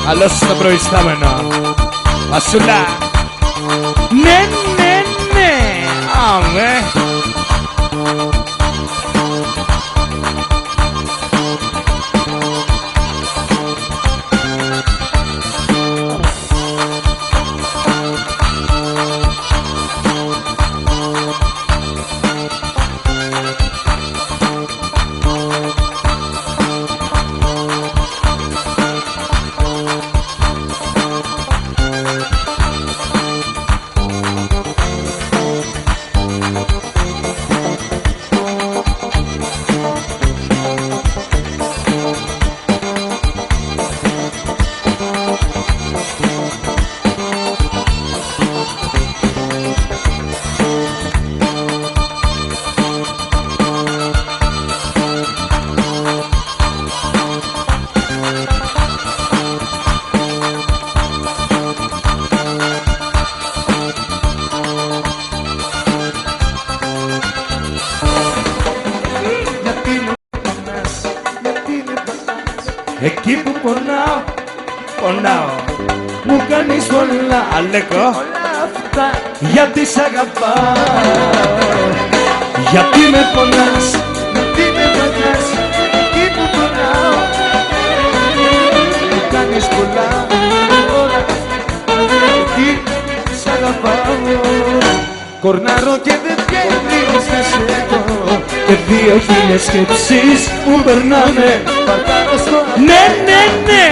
Αλλιώς στο προϊστάμενο. Βασούλα. Ναι, ναι, ναι. Αμέ. Εκεί που πονάω, πονάω. Μου κάνεις πολλά, Αλέκο, όλα αυτά. Γιατί σ' αγαπάω. Γιατί με πονάς, γιατί με πονάς. Εκεί που πονάω, μου κάνεις πολλά, όλα αυτά. Εκεί σ' αγαπάω. Κορνάρω και δεν βγαίνεις να σε δω. Και 2.000 σκέψεις που περνάνε. Πατάω στο ναι, ναι, ναι.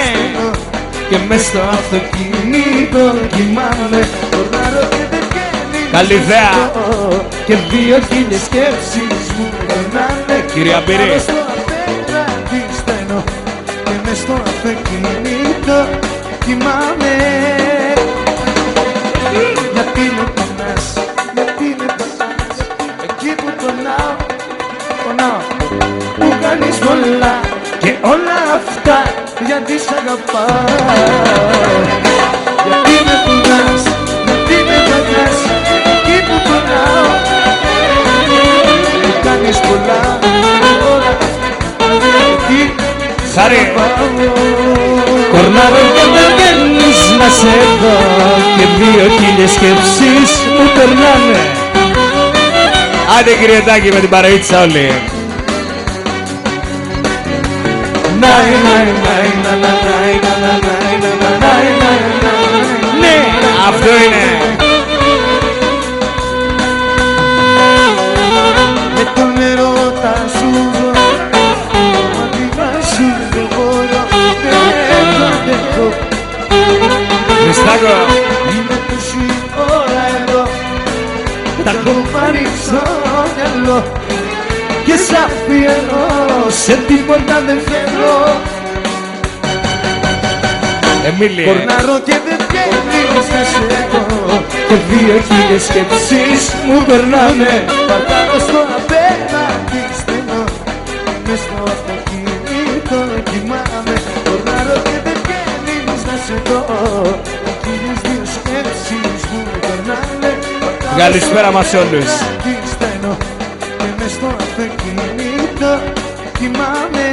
Και μες στο αυτοκίνητο κοιμάμαι. Κορνάρω και δεν βγαίνεις. Καλή ιδέα. Και 2.000 σκέψεις που περνάνε. Κυρία Μπυρή. Πατάω στο απέναντι στενό. Και μες στο αυτοκίνητο κοιμάμαι. Γιατί με πονάς, γιατί με πονάς. Εκεί που πονάω, πονάω. Μου κάνεις πολλά και όλα αυτά. Γιατί σ' αγαπάω. Γιατί με πονάς, γιατί με πονάς. Εκεί που πονάω, μου κάνεις πολλά, όλα αυτά. Γιατί σ' αγαπάω. Κορνάρω και δεν βγαίνεις να σε δω. Και 2.000 σκέψεις μου περνάνε. Άντε κυριετάκι με την παροίτσα όλοι. Ναι, αυτό είναι. Με το νερό τα σου ζω. Μάτια σου δεν μπορώ. Δεν αντέχω. Χριστάκο. Είμαι τόση ώρα εδώ. Τα έχω πάρει στο μυαλό. Και σ' αφιερώ, σε τίποτα δεν θέλω. Εμίλια. Κορνάρω και δεν βγαίνεις να σε δω. Και 2.000 σκέψεις μου περνάνε. Πατάω στο απέναντι στενό. Μες στο αυτοκίνητο κοιμάμαι. Κορνάρω και δεν βγαίνεις να σε δω. 2.000 σκέψεις μου περνάνε. Καλησπέρα μας όλους. Και μες στο αυτοκίνητο κοιμάμαι.